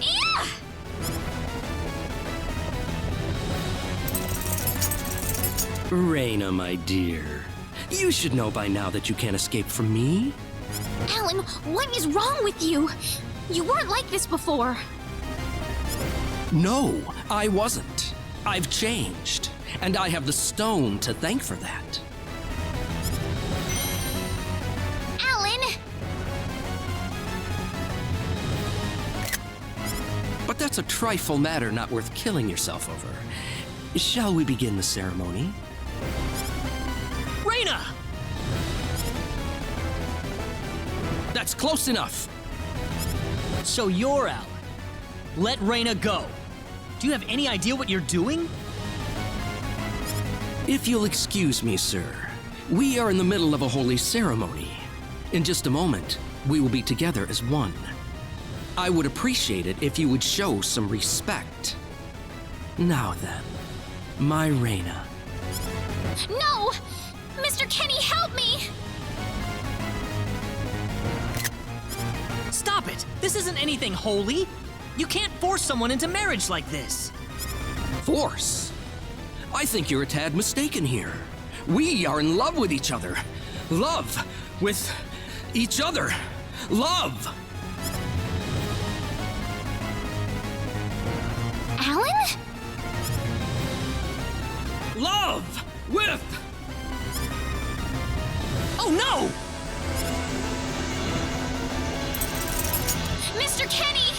[SPEAKER 2] Yeah!
[SPEAKER 5] Reina, my dear. You should know by now that you can't escape from me.
[SPEAKER 2] Alan, what is wrong with you? You weren't like this before.
[SPEAKER 5] No, I wasn't. I've changed, and I have the stone to thank for that.
[SPEAKER 2] Alan!
[SPEAKER 5] But that's a trifle matter not worth killing yourself over. Shall we begin the ceremony?
[SPEAKER 4] Reina!
[SPEAKER 5] That's close enough.
[SPEAKER 4] So you're Alan. Let Reina go. Do you have any idea what you're doing?
[SPEAKER 5] If you'll excuse me, sir, we are in the middle of a holy ceremony. In just a moment, we will be together as one. I would appreciate it if you would show some respect. Now then, my Reina.
[SPEAKER 2] No! Mr. Kenny, help me!
[SPEAKER 4] Stop it! This isn't anything holy! You can't force someone into marriage like this!
[SPEAKER 5] Force? I think you're a tad mistaken here. We are in love with each other. Love with each other. Love!
[SPEAKER 2] Alan?
[SPEAKER 5] Love with...
[SPEAKER 4] Oh no!
[SPEAKER 2] Mr. Kenny!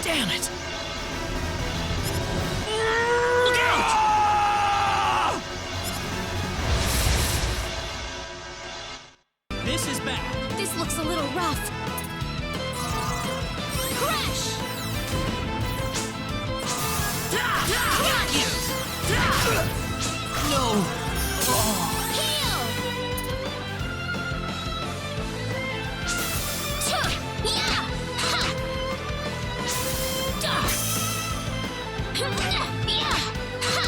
[SPEAKER 4] Damn it! Look out! This is bad.
[SPEAKER 2] This looks a little rough. Crash!
[SPEAKER 4] Got you! No!
[SPEAKER 2] Heal! Yeah! Ha! Yeah! Ha!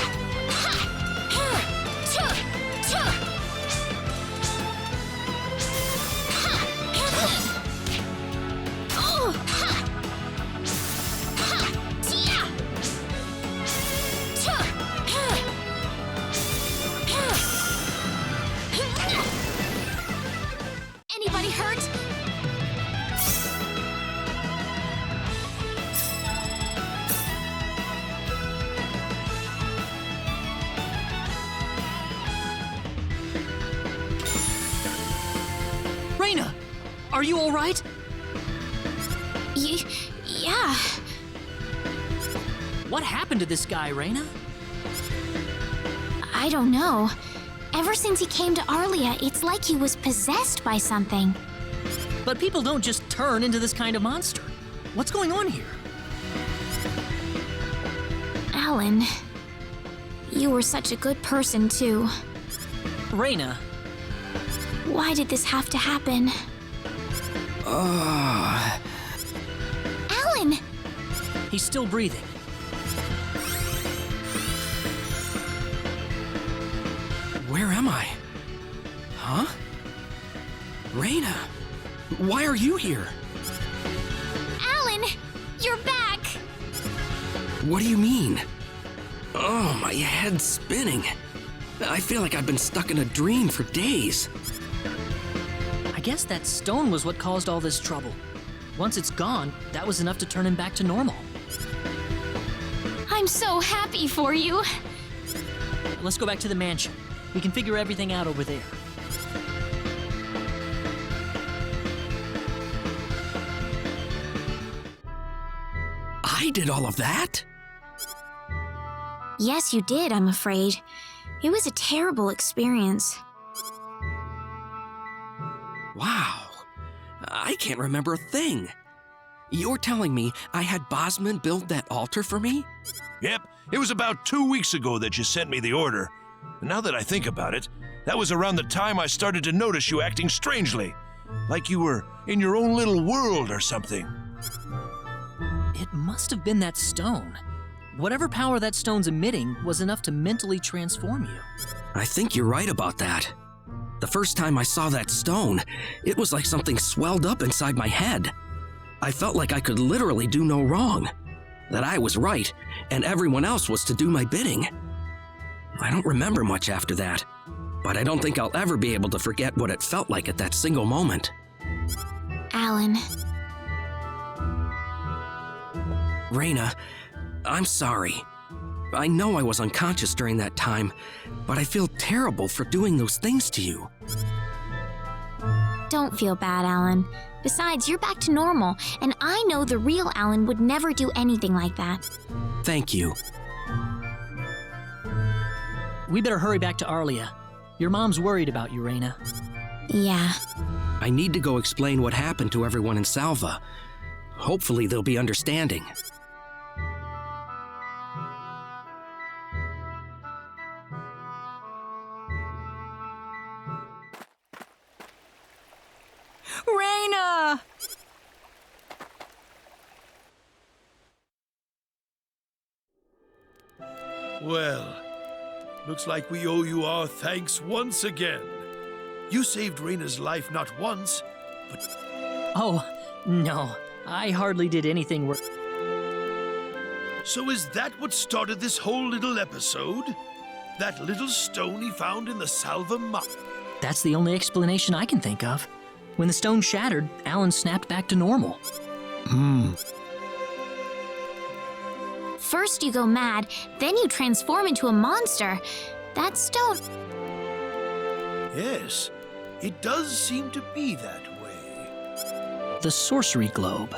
[SPEAKER 2] Anybody hurt?
[SPEAKER 4] Reina! Are you alright?
[SPEAKER 2] Yeah.
[SPEAKER 4] What happened to this guy, Reina?
[SPEAKER 2] I don't know. Ever since he came to Arlia, it's like he was possessed by something.
[SPEAKER 4] But people don't just turn into this kind of monster. What's going on here?
[SPEAKER 2] Alan, you were such a good person, too.
[SPEAKER 4] Reina,
[SPEAKER 2] Why did this have to happen? Alan!
[SPEAKER 4] he's still breathing.
[SPEAKER 5] Where am I? Huh? Reina, why are you here?
[SPEAKER 2] Alan! You're back!
[SPEAKER 5] What do you mean? Oh, my head's spinning. I feel like I've been stuck in a dream for days.
[SPEAKER 4] I guess that stone was what caused all this trouble. Once it's gone, that was enough to turn him back to normal.
[SPEAKER 2] I'm so happy for you.
[SPEAKER 4] Let's go back to the mansion. We can figure everything out over there.
[SPEAKER 5] I did all of that?
[SPEAKER 2] Yes, you did, I'm afraid. It was a terrible experience.
[SPEAKER 5] Wow. I can't remember a thing. You're telling me I had Bosman build that altar for me?
[SPEAKER 6] Yep, it was about 2 weeks ago that you sent me the order. And now that I think about it, that was around the time I started to notice you acting strangely. Like you were in your own little world or something.
[SPEAKER 4] It must have been that stone. Whatever power that stone's emitting was enough to mentally transform you.
[SPEAKER 5] I think you're right about that. The first time I saw that stone, it was like something swelled up inside my head. I felt like I could literally do no wrong. That I was right, and everyone else was to do my bidding. I don't remember much after that, but I don't think I'll ever be able to forget what it felt like at that single moment.
[SPEAKER 2] Alan.
[SPEAKER 5] Raina, I'm sorry. I know I was unconscious during that time, but I feel terrible for doing those things to you.
[SPEAKER 2] Don't feel bad, Alan. Besides, you're back to normal, and I know the real Alan would never do anything like that.
[SPEAKER 5] Thank you.
[SPEAKER 4] We better hurry back to Arlia. Your mom's worried about you, Raina.
[SPEAKER 2] Yeah.
[SPEAKER 5] I need to go explain what happened to everyone in Salva. Hopefully they'll be understanding.
[SPEAKER 3] Raina!
[SPEAKER 1] Well, looks like we owe you our thanks once again. You saved Raina's life not once, but...
[SPEAKER 4] Oh, no. I hardly did anything worth...
[SPEAKER 1] So is that what started this whole little episode? That little stone he found in the Salva Mountain?
[SPEAKER 4] That's the only explanation I can think of. When the stone shattered, Alan snapped back to normal.
[SPEAKER 2] First you go mad, then you transform into a monster. That stone...
[SPEAKER 1] Yes, it does seem to be that way.
[SPEAKER 4] The sorcery globe.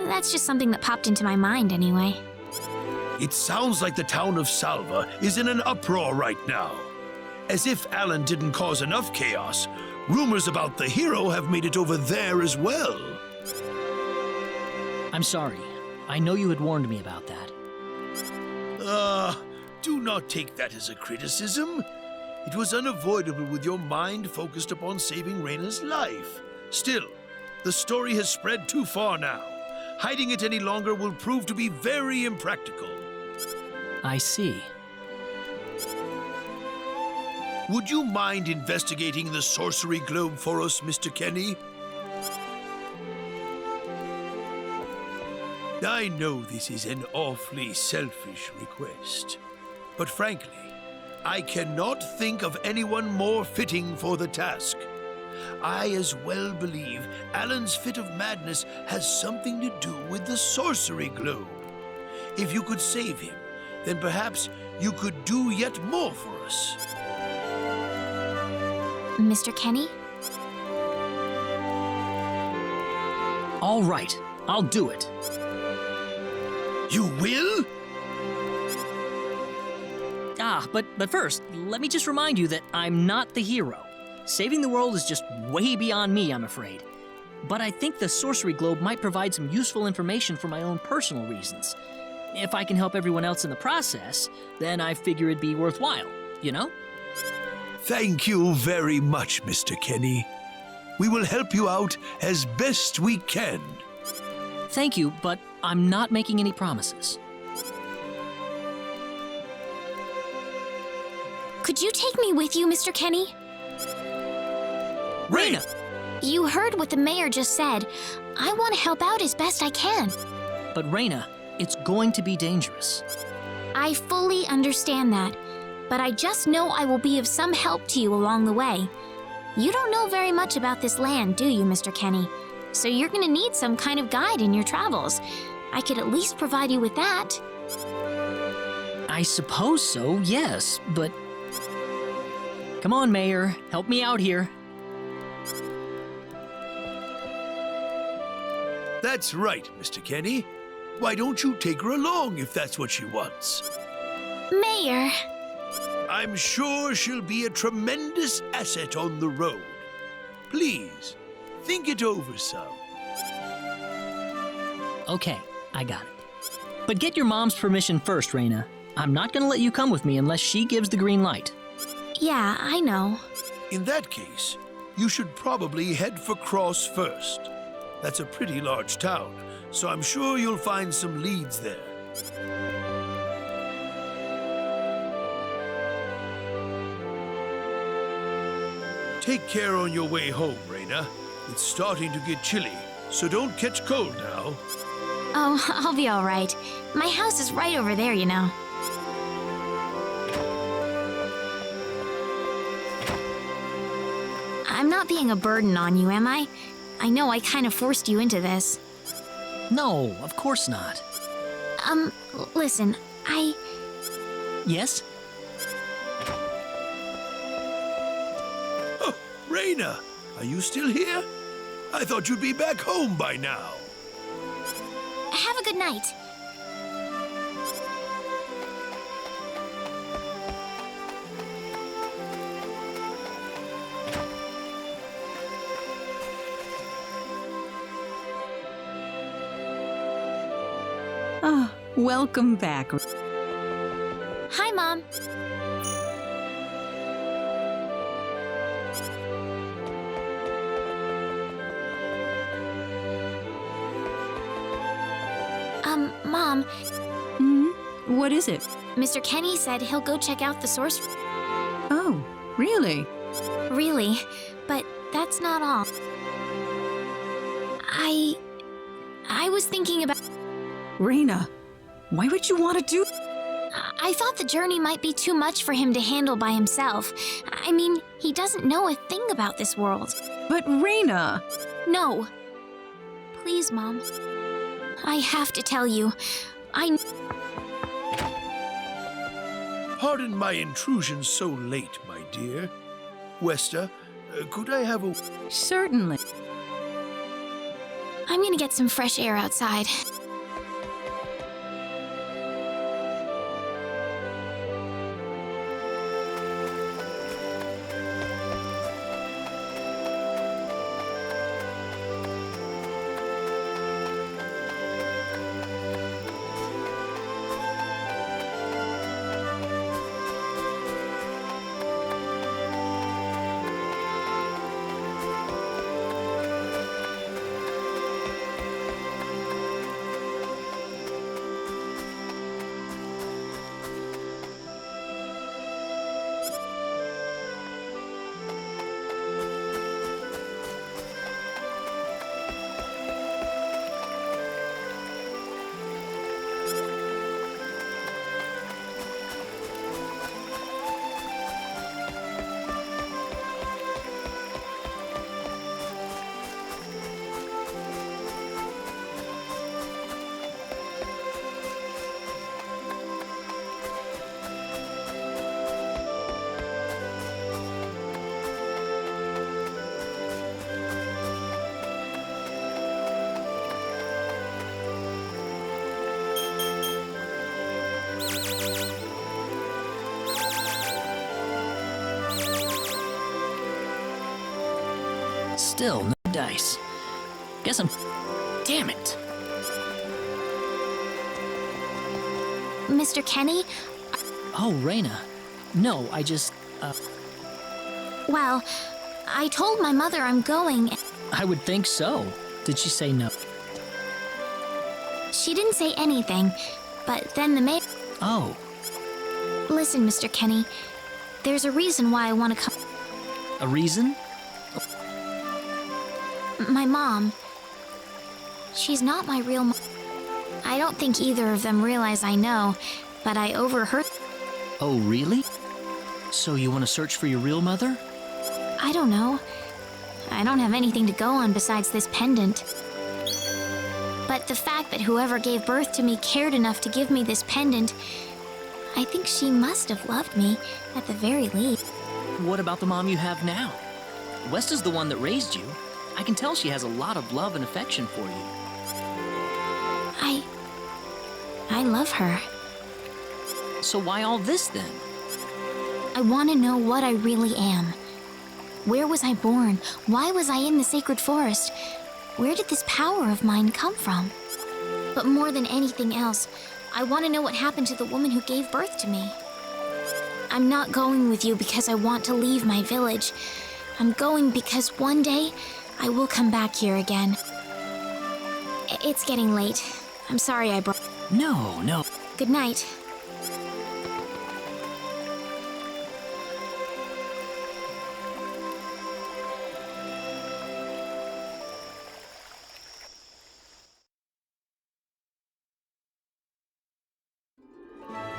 [SPEAKER 2] That's just something that popped into my mind anyway.
[SPEAKER 1] It sounds like the town of Salva is in an uproar right now. As if Alan didn't cause enough chaos, rumors about the hero have made it over there as well.
[SPEAKER 4] I'm sorry. I know you had warned me about that.
[SPEAKER 1] Do not take that as a criticism. It was unavoidable with your mind focused upon saving Raina's life. Still, the story has spread too far now. Hiding it any longer will prove to be very impractical.
[SPEAKER 4] I see.
[SPEAKER 1] Would you mind investigating the sorcery globe for us, Mr. Kenny? I know this is an awfully selfish request, but frankly, I cannot think of anyone more fitting for the task. I as well believe Alan's fit of madness has something to do with the sorcery globe. If you could save him, then perhaps you could do yet more for us.
[SPEAKER 2] Mr. Kenny?
[SPEAKER 4] All right, I'll do it.
[SPEAKER 1] You will?
[SPEAKER 4] But first, let me just remind you that I'm not the hero. Saving the world is just way beyond me, I'm afraid. But I think the sorcery globe might provide some useful information for my own personal reasons. If I can help everyone else in the process, then I figure it'd be worthwhile, you know?
[SPEAKER 1] Thank you very much, Mr. Kenny. We will help you out as best we can.
[SPEAKER 4] Thank you, but I'm not making any promises.
[SPEAKER 2] Could you take me with you, Mr. Kenny?
[SPEAKER 1] Raina!
[SPEAKER 2] You heard what the mayor just said. I want to help out as best I can.
[SPEAKER 4] But Raina, it's going to be dangerous.
[SPEAKER 2] I fully understand that, but I just know I will be of some help to you along the way. You don't know very much about this land, do you, Mr. Kenny? So you're going to need some kind of guide in your travels. I could at least provide you with that.
[SPEAKER 4] I suppose so, yes, but... Come on, Mayor, help me out here.
[SPEAKER 1] That's right, Mr. Kenny. Why don't you take her along if that's what she wants?
[SPEAKER 2] Mayor,
[SPEAKER 1] I'm sure she'll be a tremendous asset on the road. Please, think it over some.
[SPEAKER 4] Okay, I got it. But get your mom's permission first, Raina. I'm not gonna let you come with me unless she gives the green light.
[SPEAKER 2] yeah, I know.
[SPEAKER 1] In that case, you should probably head for Cross first. That's a pretty large town, so I'm sure you'll find some leads there. Take care on your way home, Raina. It's starting to get chilly, so don't catch cold now.
[SPEAKER 2] Oh, I'll be all right. My house is right over there, you know. I'm not being a burden on you, am I? I know I kind of forced you into this.
[SPEAKER 4] No, of course not.
[SPEAKER 2] Listen,
[SPEAKER 4] Yes?
[SPEAKER 1] Oh, Raina, are you still here? I thought you'd be back home by now.
[SPEAKER 2] Have a good night.
[SPEAKER 3] Ah, welcome back.
[SPEAKER 2] Hi, Mom. Mom,
[SPEAKER 3] What is it?
[SPEAKER 2] Mr. Kenny said he'll go check out the source.
[SPEAKER 3] Oh, really?
[SPEAKER 2] Really, but that's not all. I was thinking about...
[SPEAKER 3] Raina, why would you want to do...
[SPEAKER 2] I thought the journey might be too much for him to handle by himself. I mean, he doesn't know a thing about this world.
[SPEAKER 3] But Raina...
[SPEAKER 2] No. Please, Mom. I have to tell you.
[SPEAKER 1] Pardon my intrusion so late, my dear. Westa, could I have a...
[SPEAKER 3] Certainly.
[SPEAKER 2] I'm gonna get some fresh air outside.
[SPEAKER 4] Still no dice. Guess I'm... Damn it.
[SPEAKER 2] Mr. Kenny?
[SPEAKER 4] Oh, Raina. No, I just...
[SPEAKER 2] Well, I told my mother I'm going.
[SPEAKER 4] I would think so. Did she say no?
[SPEAKER 2] She didn't say anything, but then the mayor...
[SPEAKER 4] Oh,
[SPEAKER 2] Listen, Mr. Kenny, there's a reason why I want to come.
[SPEAKER 4] a reason?
[SPEAKER 2] My mom. She's not my real mom. I don't think either of them realize I know, but I overheard.
[SPEAKER 4] Oh, really? So you want to search for your real mother?
[SPEAKER 2] I don't know. I don't have anything to go on besides this pendant. But the fact that whoever gave birth to me cared enough to give me this pendant, I think she must have loved me, at the very least.
[SPEAKER 4] What about the mom you have now? West is the one that raised you. I can tell she has a lot of love and affection for you.
[SPEAKER 2] I love her.
[SPEAKER 4] So why all this then?
[SPEAKER 2] I want to know what I really am. Where was I born? Why was I in the sacred forest? Where did this power of mine come from? But more than anything else, I want to know what happened to the woman who gave birth to me. I'm not going with you because I want to leave my village. I'm going because one day I will come back here again. It's getting late. I'm sorry I brought...
[SPEAKER 4] No.
[SPEAKER 2] Good night.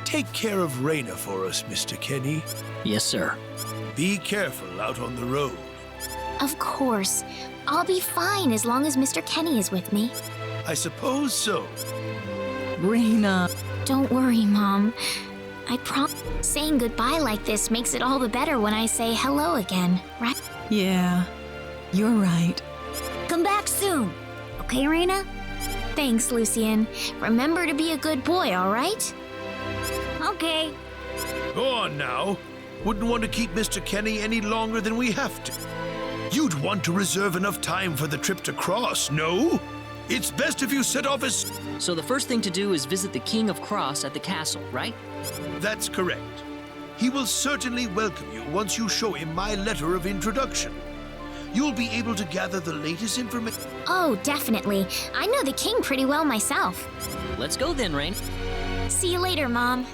[SPEAKER 1] Take care of Raina for us, Mr. Kenny.
[SPEAKER 4] Yes, sir.
[SPEAKER 1] Be careful out on the road.
[SPEAKER 2] Of course. I'll be fine as long as Mr. Kenny is with me.
[SPEAKER 1] I suppose so.
[SPEAKER 3] Raina.
[SPEAKER 2] Don't worry, Mom. I promise. Saying goodbye like this makes it all the better when I say hello again, right?
[SPEAKER 3] Yeah, you're right.
[SPEAKER 2] Come back soon. Okay, Raina? Thanks, Lucien. Remember to be a good boy, all right? Okay.
[SPEAKER 1] Go on now. Wouldn't want to keep Mr. Kenny any longer than we have to. You'd want to reserve enough time for the trip to Cross, no? It's best if you set off as...
[SPEAKER 4] So the first thing to do is visit the King of Cross at the castle, right?
[SPEAKER 1] That's correct. He will certainly welcome you once you show him my letter of introduction. You'll be able to gather the latest information.
[SPEAKER 2] Oh, definitely. I know the king pretty well myself.
[SPEAKER 4] Let's go then, Rain.
[SPEAKER 2] See you later, Mom.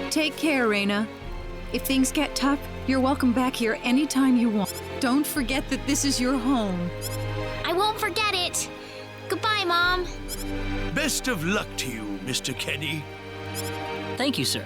[SPEAKER 3] Take care, Raina. If things get tough, you're welcome back here anytime you want. Don't forget that this is your home.
[SPEAKER 2] I won't forget it. Goodbye, Mom.
[SPEAKER 1] Best of luck to you, Mr. Kenny.
[SPEAKER 4] Thank you, sir.